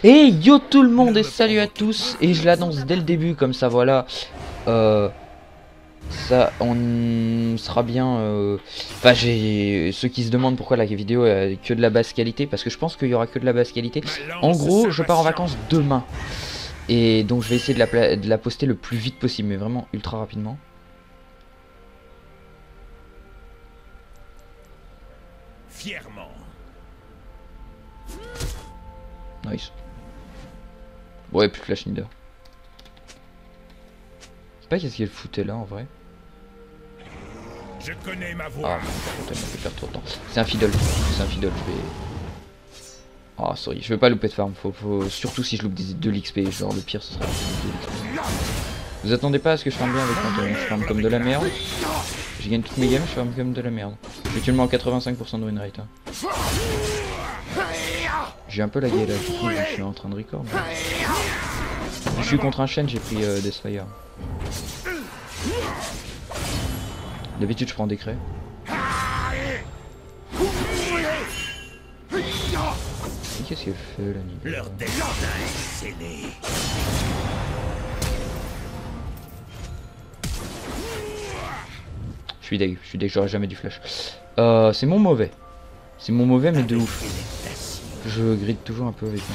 Et yo tout le monde et salut à tous. Et je l'annonce dès le début comme ça, voilà. Ça, on sera bien... Enfin, j'ai ceux qui se demandent pourquoi la vidéo a que de la basse qualité. Parce que je pense qu'il y aura que de la basse qualité. En gros, je pars en vacances demain. Et donc je vais essayer de la poster le plus vite possible. Mais vraiment ultra rapidement. Fièrement. Nice. Ouais, plus Flash Leader. Je sais pas qu'est-ce qu'elle foutait là en vrai. Je connais ma voix. Ah, putain, il m'a fait perdre trop de temps. C'est un fiddle. C'est un fiddle. Je vais. Ah, sorry. Je vais pas louper de farm. Faut... Surtout si je loupe de l'XP. Genre, le pire ce sera de l'XP. Vous attendez pas à ce que je farme bien avec Panthéon. Je farme comme de la merde. Je gagne toutes mes games. Je farme comme de la merde. Je suis actuellement à 85% de win rate. Hein. J'ai un peu lagué là. Du coup, je suis en train de record. Mais... Je suis contre un chêne. J'ai pris Deathfire. D'habitude, je prends des craies. Qu'est-ce qu'elle fait la nuit? Leur destin est scellé. Je suis deg, j'aurais jamais dû flash. C'est mon mauvais. C'est mon mauvais mais de ouf. Je gride toujours un peu avec mon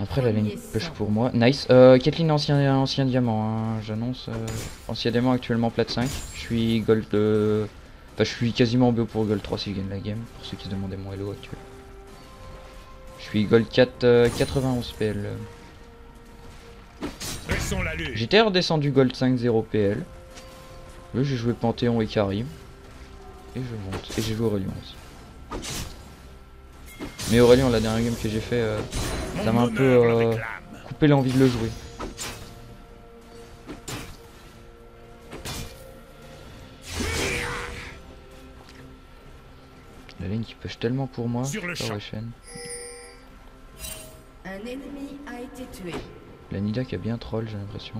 Après la ligne push pour moi. Nice. Kathleen ancien diamant, hein. J'annonce ancien diamant actuellement plat 5. Je suis gold Enfin, je suis quasiment BO pour Gold 3 si je gagne la game, pour ceux qui se demandaient mon elo actuel. Je suis Gold 4, 91 PL. J'étais redescendu Gold 5, 0 PL. Là, j'ai joué Panthéon et Karim. Et je monte. Et j'ai joué Aurélien aussi. Mais Aurélien, la dernière game que j'ai fait, ça m'a un peu coupé l'envie de le jouer. La ligne qui push tellement pour moi. Sur le champ. Un ennemi a été tué. La Nida qui a bien troll, j'ai l'impression.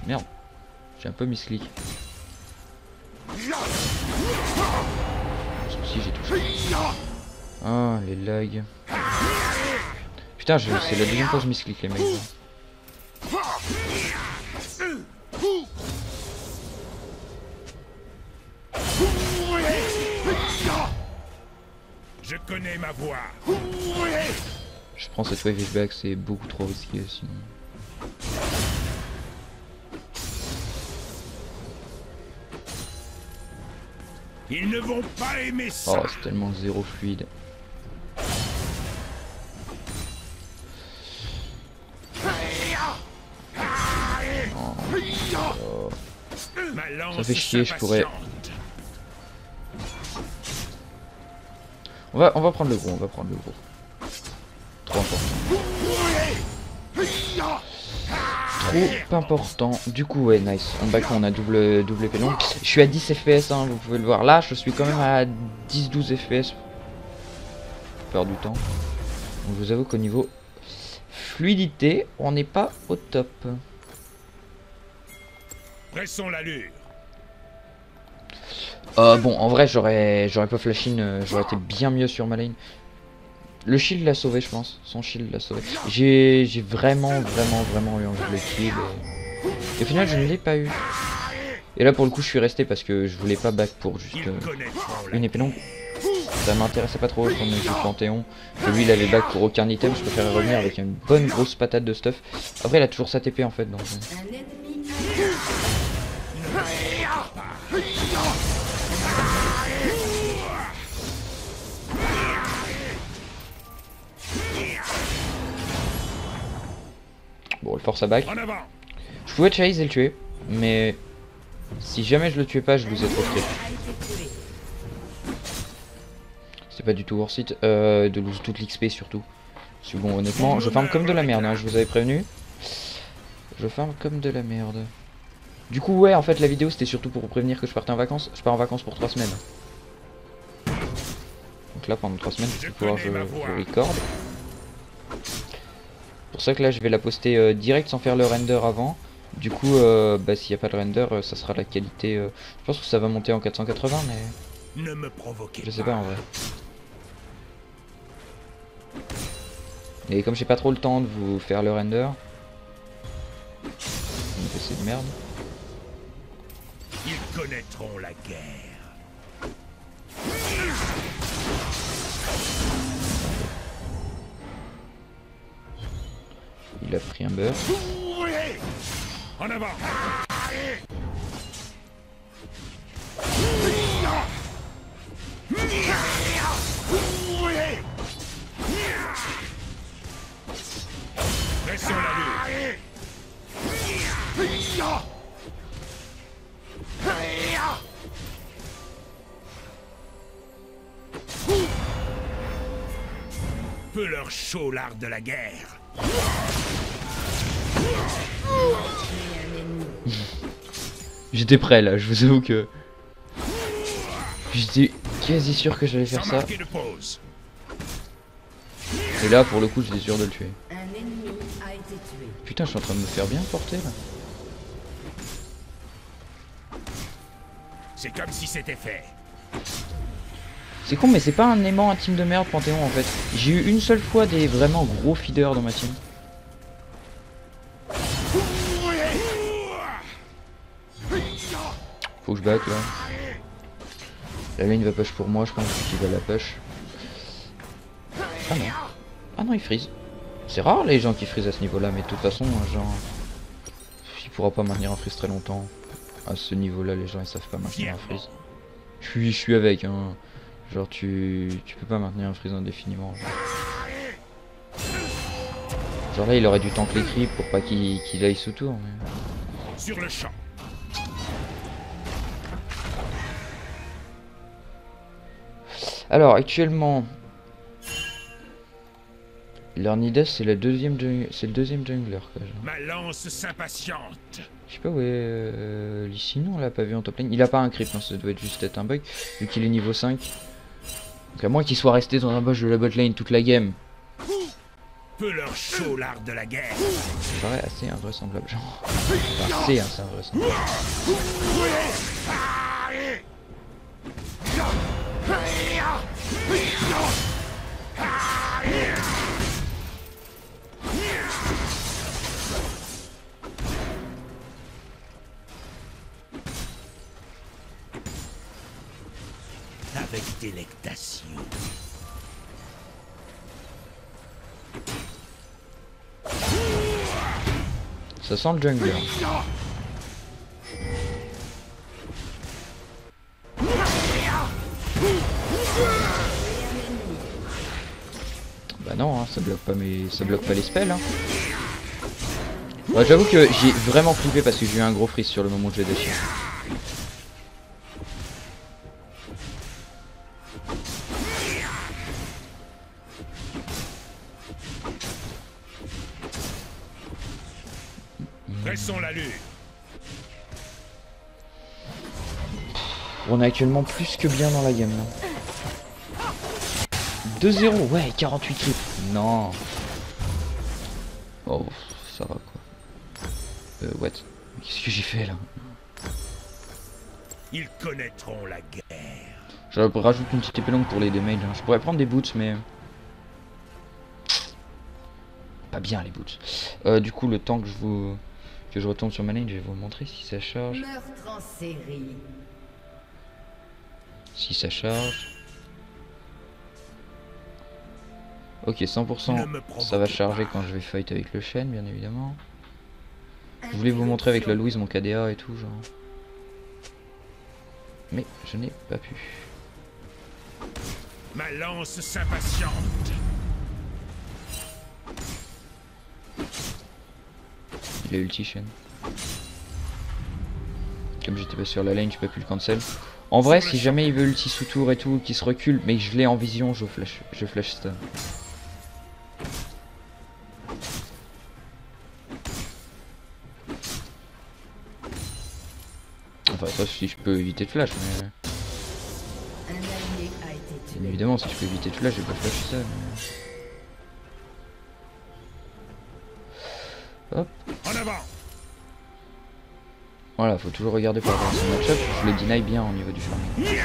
Merde, j'ai un peu misclick. Si j'ai touché. Ah, les lags. Putain, c'est la deuxième fois que je misclick les mecs. Je connais ma voix. Je prends cette wave back, c'est beaucoup trop risqué sinon. Ils ne vont pas aimer ça. Oh, c'est tellement zéro fluide. Oh. Ça fait chier, je pourrais. On va prendre le gros, Trop important. Du coup, ouais, nice. En back, on a double pélon. Je suis à 10 FPS, hein, vous pouvez le voir. Là, je suis quand même à 10-12 FPS. Peur du temps. Donc, je vous avoue qu'au niveau fluidité, on n'est pas au top. Pressons l'allure. Bon, en vrai, j'aurais pas flash in, j'aurais été bien mieux sur ma lane. Le shield l'a sauvé, je pense. Son shield l'a sauvé. J'ai vraiment eu envie de le kill. Et au final, je ne l'ai pas eu. Et là, pour le coup, je suis resté parce que je voulais pas back pour juste une épée longue. Ça m'intéressait pas trop, je prenais du Panthéon. Que lui, il avait back pour aucun item. Je préférais revenir avec une bonne grosse patate de stuff. Après, il a toujours sa TP en fait. Donc... Bon, le force à back. Je pouvais chase et le tuer, mais si jamais je le tuais pas, je losais trop de kills. C'était pas du tout worth it de lose toute l'XP surtout. Parce que bon, honnêtement, je farm comme de la merde, hein, je vous avais prévenu. Je farm comme de la merde. Du coup, ouais, en fait, la vidéo c'était surtout pour vous prévenir que je partais en vacances. Je pars en vacances pour 3 semaines. Donc là, pendant 3 semaines, je vais pouvoir je record. Pour ça que là je vais la poster direct sans faire le render avant. Du coup, bah, s'il n'y a pas de render, ça sera la qualité. Je pense que ça va monter en 480, mais Ne me provoquez je sais pas en vrai. Et comme j'ai pas trop le temps de vous faire le render, mon PC de merde. Ils connaîtront la guerre. Il a pris un beurre. En avant. Pressons la lutte. Peu leur chaud l'art de la guerre. J'étais prêt là, je vous avoue que j'étais quasi sûr que j'allais faire Sans ça. marquer de pause. Et là pour le coup j'étais sûr de le tuer. Un ennemi a été tué. Putain, je suis en train de me faire bien porter là. C'est comme si c'était fait. C'est con, mais c'est pas un aimant, un team de merde Panthéon en fait. J'ai eu une seule fois des vraiment gros feeders dans ma team. Faut que je batte là. La lane va push pour moi, je pense qu'il va la push. Ah non. Ah non, il freeze. C'est rare les gens qui freeze à ce niveau là, mais de toute façon, genre. Il pourra pas maintenir un freeze très longtemps. À ce niveau là, les gens ils savent pas maintenir un freeze. Je suis avec, hein. Genre tu peux pas maintenir un freeze indéfiniment. Genre là il aurait du temps que les creeps pour pas qu'il aille sous tour. Mais... Sur le champ. Alors actuellement, Leonidas c'est le deuxième jungler quoi. Genre. Ma lance s'impatiente. Je sais pas où est Licine, on l'a pas vu en top lane. Il a pas un creep, non, ça doit être juste être un bug vu qu'il est niveau 5. Donc à moins qu'il soit resté dans un bush de la bot lane toute la game. Peu leur chaud l'art de la guerre. Ça paraît assez invraisemblable, genre. Enfin, c'est assez invraisemblable. Avec délectation. Ça sent le jungler. Bah non, hein, ça bloque pas les spells. Hein. Ouais, j'avoue que j'ai vraiment flippé parce que j'ai eu un gros freeze sur le moment où j'ai déçu. Pressons la lutte. On est actuellement plus que bien dans la game là. 2-0, ouais, 48 clips. Non. Oh, ça va quoi. What? Qu'est-ce que j'ai fait là? Ils connaîtront la guerre. Je rajoute une petite épée longue pour les damages. Hein. Je pourrais prendre des boots, mais... Pas bien les boots. Du coup, le temps que je retombe sur ma lane, je vais vous montrer si ça charge. Meurtre en série. Si ça charge. Ok, 100%, ça va charger quand je vais fight avec le chêne, bien évidemment. Je voulais vous montrer avec la Louise mon KDA et tout, genre. Mais je n'ai pas pu. Ma lance s'impatiente. Il a ulti chêne. Comme j'étais pas sur la lane, j'ai pas pu le cancel. En vrai, si jamais il veut ulti sous tour et tout, qu'il se recule, mais que je l'ai en vision, je flash stun. Enfin, ça si je peux éviter de flash, mais... Un allié a été tué. Bien évidemment, si je peux éviter de flash, je vais pas flash ça, mais... Hop. En avant. Voilà, faut toujours regarder par rapport à son match-up. Je le deny bien au niveau du farming.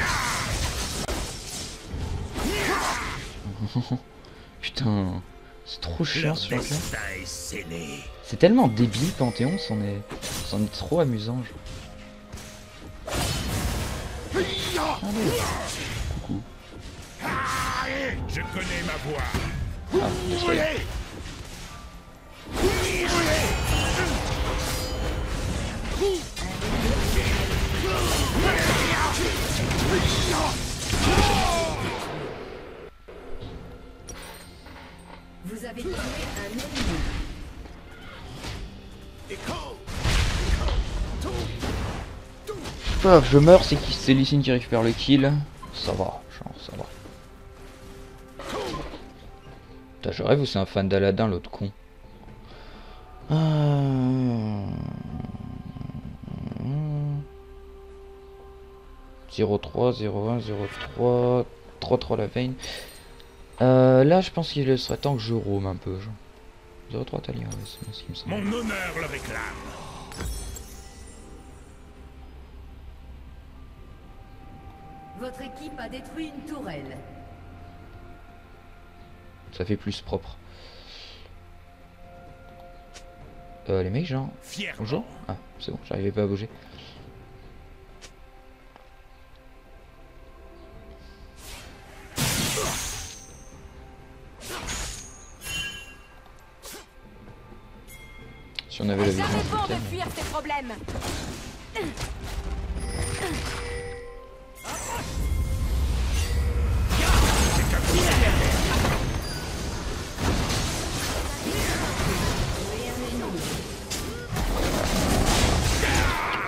Putain, c'est trop chiant ce jeu. C'est tellement débile Panthéon, c'en est trop amusant. Allez. Coucou. Je connais ma voix. Ah, désolé. Vous avez tué un ennemi. Paf, je meurs, c'est Lee Sin qui récupère le kill. Ça va, genre, ça va. Putain, je rêve ou c'est un fan d'Aladin l'autre con. 0-3, 0-1, 0-3, 3-3 la veine. Là, je pense qu'il serait temps que je roam un peu. 0-3 Talia, ouais, c'est ce qui me semble. Mon honneur le réclame. Votre équipe a détruit une tourelle. Ça fait plus propre. Les mecs, genre. Bonjour. Ah, c'est bon, j'arrivais pas à bouger. Si on avait la vision, bon de fuir ces problèmes.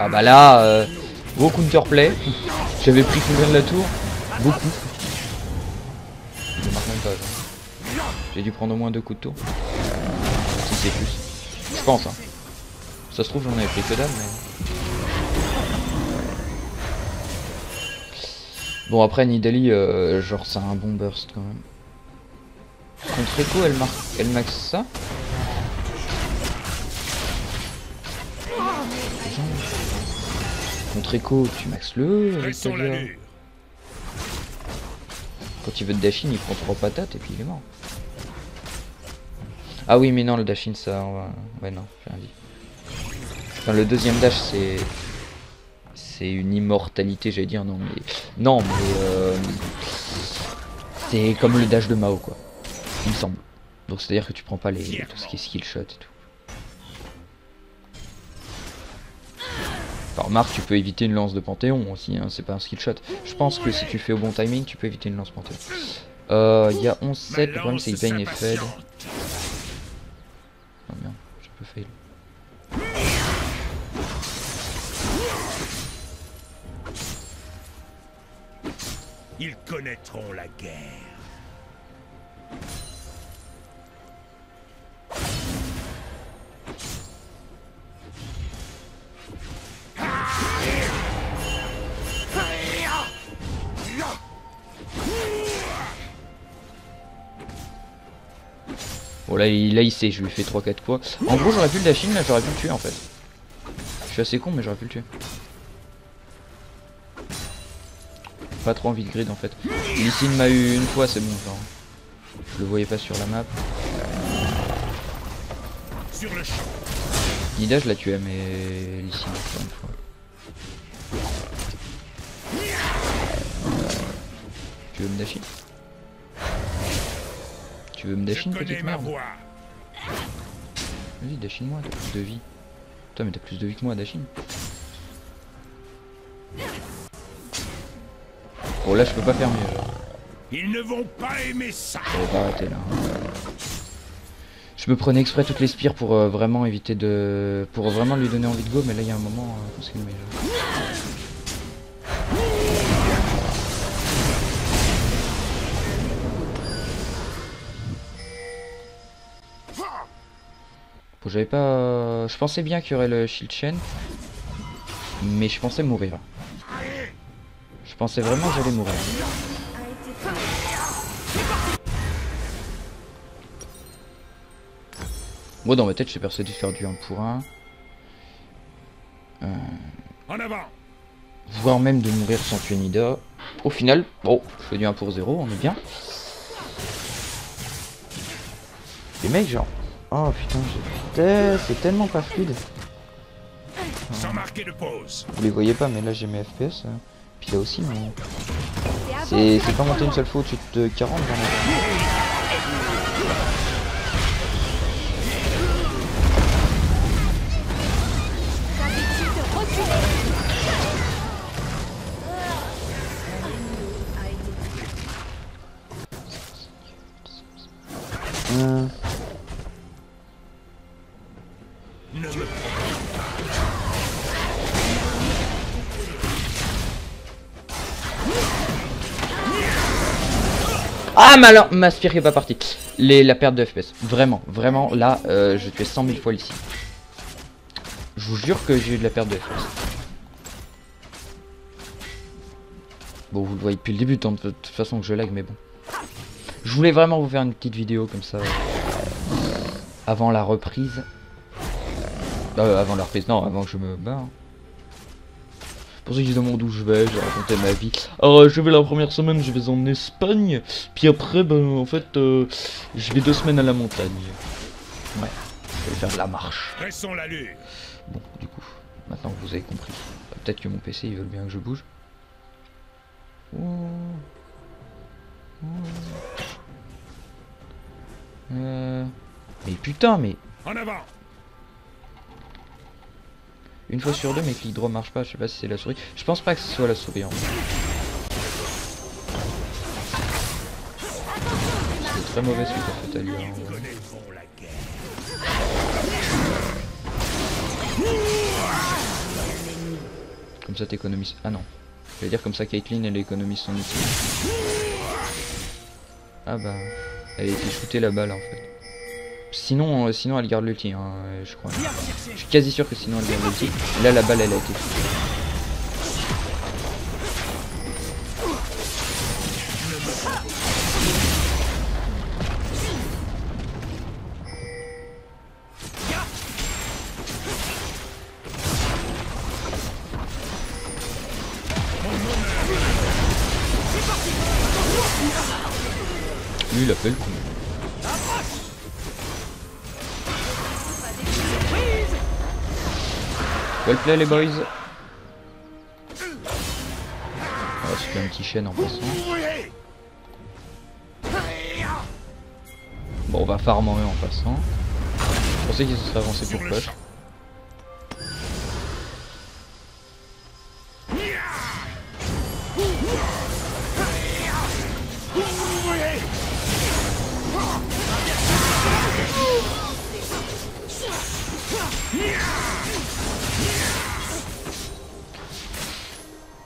Ah bah là, gros counterplay. J'avais pris combien de la tour? Beaucoup. Je marque même pas. J'ai dû prendre au moins 2 coups de tour. Si c'est plus. Je pense. Hein. Ça se trouve j'en avais pris que dalle, mais... Bon après Nidalee, genre c'est un bon burst quand même. Contre Echo, elle max ça. Contre Echo, tu maxes le. Quand il veut te dash in, il prend 3 patates et puis il est mort. Ah oui mais non, le dash in ça... Ouais non, j'ai rien dit. Enfin le deuxième dash c'est une immortalité, j'allais dire, non mais... Non mais... c'est comme le dash de Mao quoi. Il me semble. Donc c'est à dire que tu prends pas tout ce qui est skill shot et tout. Enfin, remarque, tu peux éviter une lance de Panthéon aussi, hein, c'est pas un skill shot. Je pense que si tu fais au bon timing, tu peux éviter une lance Panthéon. Il y a 11-7, le problème c'est que Vayne est fed. Oh merde, j'ai peu fail. Ils connaîtront la guerre. Bon là il sait, je lui fais 3-4 fois. En gros j'aurais pu le dash in, là j'aurais pu le tuer en fait. Je suis assez con mais j'aurais pu le tuer. Pas trop envie de grid en fait. Lee Sin m'a eu une fois, c'est bon genre. Je le voyais pas sur la map. Sur le champ. Nida je la tuais mais Lee Sin encore une fois. Tu veux me dash in? Tu veux me dash in petite merde? Vas-y dash in moi, t'as plus de vie. Toi mais t'as plus de vie que moi, dash in. Bon là je peux pas faire mieux. Ils ne vont pas aimer ça. Je vais pas arrêter là. Je me prenais exprès toutes les spires pour vraiment éviter de... Pour vraiment lui donner envie de go, mais là il y a un moment, faut se calmer là. Bon, j'avais pas... Je pensais bien qu'il y aurait le shield chain, mais je pensais mourir. Je pensais vraiment que j'allais mourir. Moi dans ma tête j'étais persuadé de faire du 1 pour 1. En avant. Voire même de mourir sans tuer Nida. Au final, bon, je fais du 1 pour 0, on est bien. Les mecs, genre... Oh putain, c'est tellement pas fluide. Sans marquer de pause. Vous les voyez pas, mais là j'ai mes FPS. Puis là aussi, mais... C'est à C'est pas monté une seule fois au-dessus de 40 dans D'habitude, reculez. Ne me Ah, malin, ma spire est pas partie. La perte de FPS. Vraiment, vraiment, là, je tuais 100 000 fois ici. Je vous jure que j'ai eu de la perte de FPS. Bon, vous le voyez depuis le début, de toute façon que je lag, mais bon. Je voulais vraiment vous faire une petite vidéo comme ça. Avant la reprise. Avant la reprise, non, avant que je me barre. Pour ceux qui se demandent où je vais raconter ma vie. Alors, je vais la première semaine, je vais en Espagne. Puis après, ben, en fait, je vais 2 semaines à la montagne. Ouais, je vais faire de la marche. pressons l'allure. Bon, du coup, maintenant que vous avez compris. Peut-être que mon PC, il veut bien que je bouge. Mais putain, mais... En avant. Une fois sur deux, mes clics droits marchent pas. Je sais pas si c'est la souris. Je pense pas que ce soit la souris en fait. C'est très mauvais suite en fait à lui. Connaîtront la guerre. Comme ça t'économises. Ah non. Je vais dire comme ça Caitlyn elle économise son outil. Ah bah. Elle a été shootée la balle en fait. Sinon, sinon elle garde l'ulti, hein, je crois. Je suis quasi sûr que sinon elle garde l'ulti. Là la balle elle a été shootée. Lui il a fait le coup. Well play les boys. On va se faire un petit chaîne en passant. Bon on va farmer en passant. Je pensais qu'ils se seraient avancés pour push.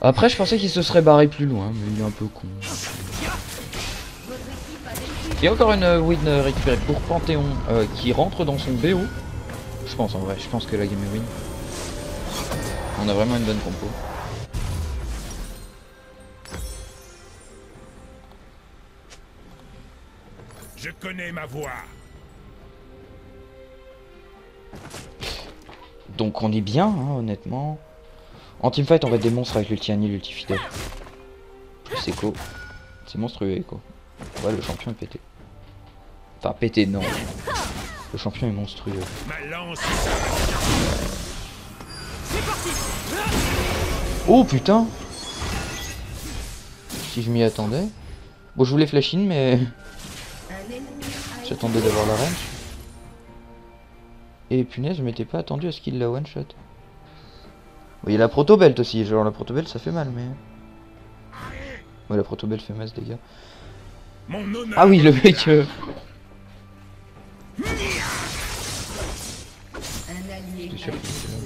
Après je pensais qu'il se serait barré plus loin, mais il est un peu con. Il y a encore une win récupérée pour Panthéon qui rentre dans son BO. Je pense en vrai, je pense que la game est win. On a vraiment une bonne compo. Je connais ma voix. Donc on est bien, hein, honnêtement. En teamfight on va être des monstres avec l'ulti Annie, l'ulti fidèle. Plus Echo. C'est monstrueux Echo. Ouais le champion est pété. Enfin pété non. Le champion est monstrueux. Ma lance. Oh putain. Si je m'y attendais. Bon je voulais flash in mais... J'attendais d'avoir la range. Et punaise je m'étais pas attendu à ce qu'il la one shot. Oui, il y a la proto-belt aussi, genre la proto-belt ça fait mal mais... Ouais la proto-belt fait masse dégâts. Mon honneur. Ah oui le mec J'étais sûr qu'il était là.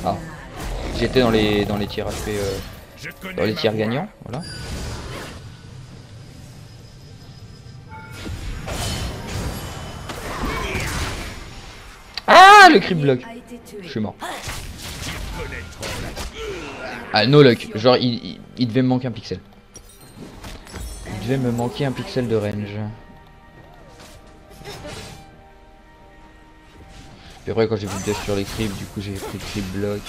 Ah, j'étais dans les tirs HP, dans les tirs gagnants, voilà. Ah le creep block. Je suis mort. Ah, no luck. Genre, il devait me manquer un pixel. Il devait me manquer un pixel de range. Puis après, quand j'ai vu le dash sur les creeps, du coup, j'ai pris creep block.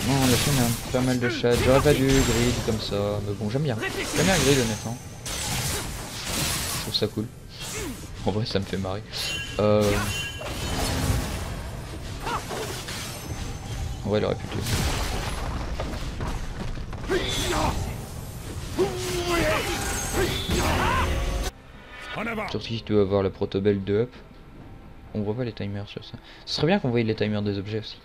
Non, la chaîne a pas mal de chats. J'aurais pas dû grid comme ça. Mais bon, j'aime bien. J'aime bien grid, honnêtement. Je trouve ça cool. En vrai, ça me fait marrer. En vrai, il aurait pu tuer. En avant. Surtout si tu dois avoir la protobelle de up. On voit pas les timers sur ça. Ce serait bien qu'on voie les timers des objets aussi.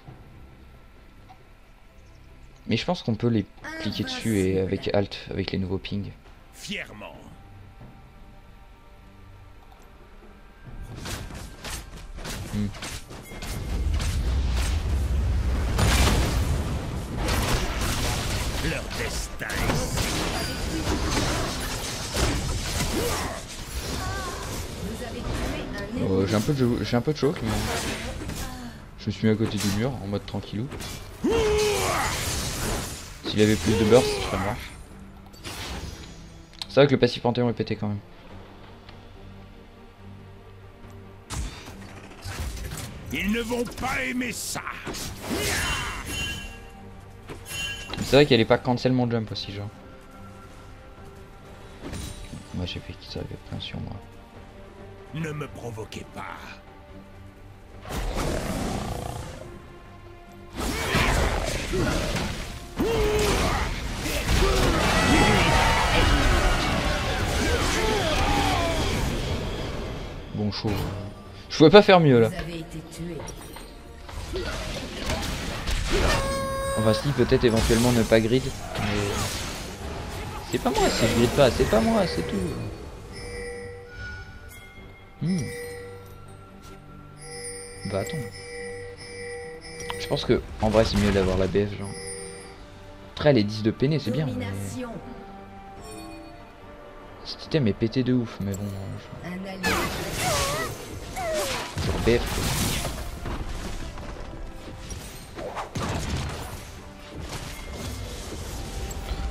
Mais je pense qu'on peut les cliquer dessus et avec Alt, avec les nouveaux pings. Fièrement. Leur destin est J'ai un peu de choc, mais je me suis mis à côté du mur en mode tranquillou. S'il avait plus de burst, je serais mort. C'est vrai que le passif Panthéon est pété quand même. Ils ne vont pas aimer ça. C'est vrai qu'elle est pas cancel mon jump aussi, genre. Moi j'ai fait qu'ils arrivaient plein sur moi. Ne me provoquez pas. Bon chaud. Je pouvais pas faire mieux là. Vous avez été tué. Enfin si, peut-être éventuellement ne pas grid. Mais... c'est pas moi, si je grid pas, c'est pas moi, c'est tout. Bah attends. Je pense que en vrai c'est mieux d'avoir la BF genre. Après les 10 de peiné c'est bien. Mais... Domination. cet item est pété de ouf mais bon. Un allié. Genre BF.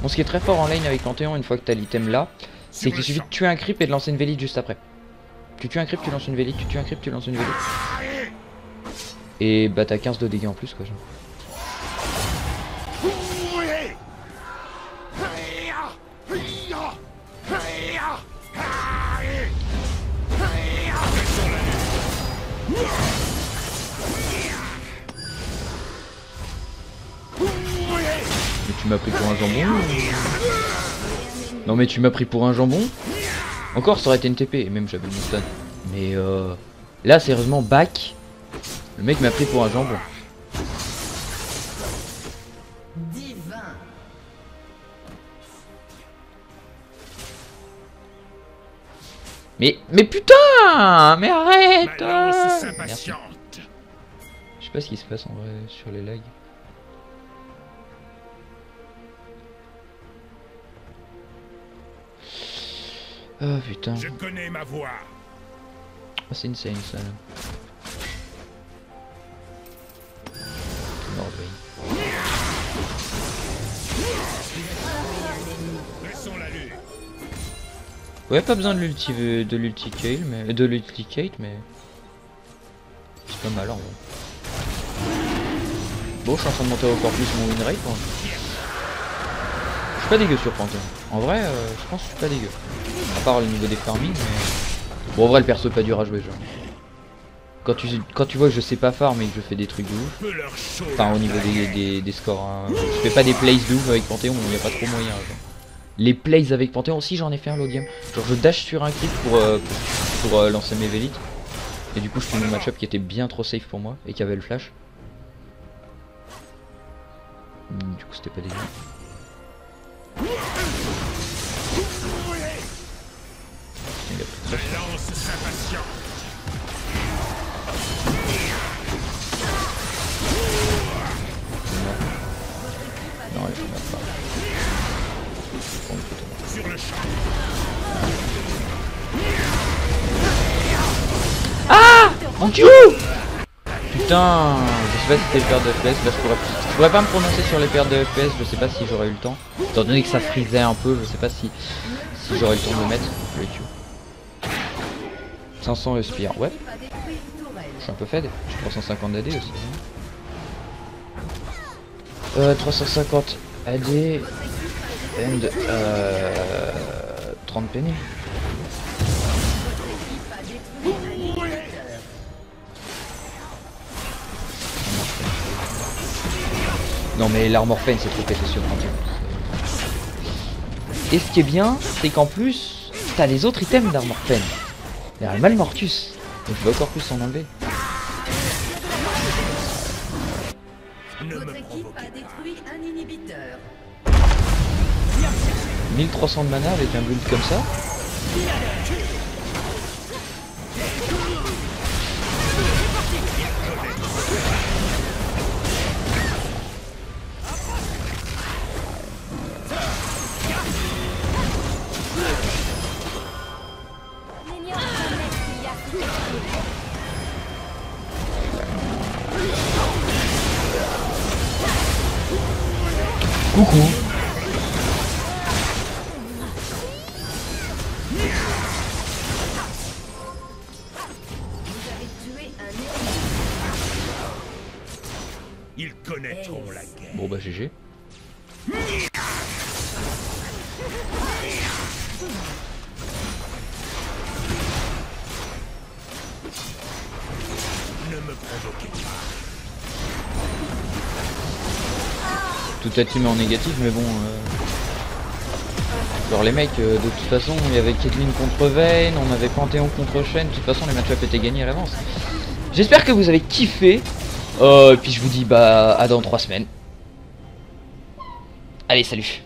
Bon, ce qui est très fort en lane avec Panthéon une fois que t'as l'item là, c'est qu'il suffit de tuer un creep et de lancer une Vélite juste après. Tu tues un creep, tu lances une Vélite, tu tues un creep, tu lances une Vélite. Et bah t'as 15 de dégâts en plus quoi genre. Mais tu m'as pris pour un jambon. Non mais tu m'as pris pour un jambon. Encore ça aurait été une TP et même j'avais mon stun. Mais là sérieusement back. Le mec m'a pris pour un jambon. Divin. Mais putain. Mais arrête. Ma lance Merci. s'impatiente. Je sais pas ce qui se passe en vrai sur les lags. Oh putain. Je connais ma voix. Oh, c'est insane ça. Nordway. Laissons la lune. Ouais, pas besoin de l'ulti Kale, mais c'est pas mal en vrai. Bon, je suis en train de monter encore plus mon win rate. Hein. Je suis pas dégueu sur Panthéon. En vrai, je pense que je suis pas dégueu. À part le niveau des farming, mais... bon, en vrai, le perso est pas dur à jouer, genre. Quand tu vois que je sais pas farm et que je fais des trucs de ouf, enfin au niveau des scores, hein. Je fais pas des plays de ouf avec Panthéon, il y a pas trop moyen. Genre. Les plays avec Panthéon aussi, j'en ai fait un l'autre game. Genre je dash sur un creep pour lancer mes vélites. Et du coup je fais mon match-up qui était bien trop safe pour moi et qui avait le flash. Du coup c'était pas dégueu. Ma lance s'impatiente. Non, elle ne pas. Sur le champ. Ah mon dieu! putain, je sais pas si c'était les pertes de FPS, là je pourrais pas me prononcer sur les pertes de FPS, je sais pas si j'aurais eu le temps. Étant donné que ça frisait un peu, je sais pas si j'aurais eu le temps de le mettre. Le Q. 500 respire, ouais. Je suis un peu fed, j'ai 350 d'AD aussi. 350 AD and 30 penny. Non mais l'armor pen c'est trop pété sur 31. Et ce qui est bien, c'est qu'en plus, t'as les autres items d'armor pen. Il y a le Malmortus, donc je vais encore plus en enlever. Votre équipe a détruit un inhibiteur. 1300 de mana avec un build comme ça. Coucou. Vous avez tué un ennemi. Ils connaîtront la guerre. Bon bah GG. Ne me provoquez pas. Tout à team en négatif mais bon genre les mecs de toute façon il y avait Caitlyn contre Vayne, on avait Panthéon contre Shen, de toute façon les match-ups étaient gagnés à l'avance. J'espère que vous avez kiffé et puis je vous dis bah à dans 3 semaines. Allez salut.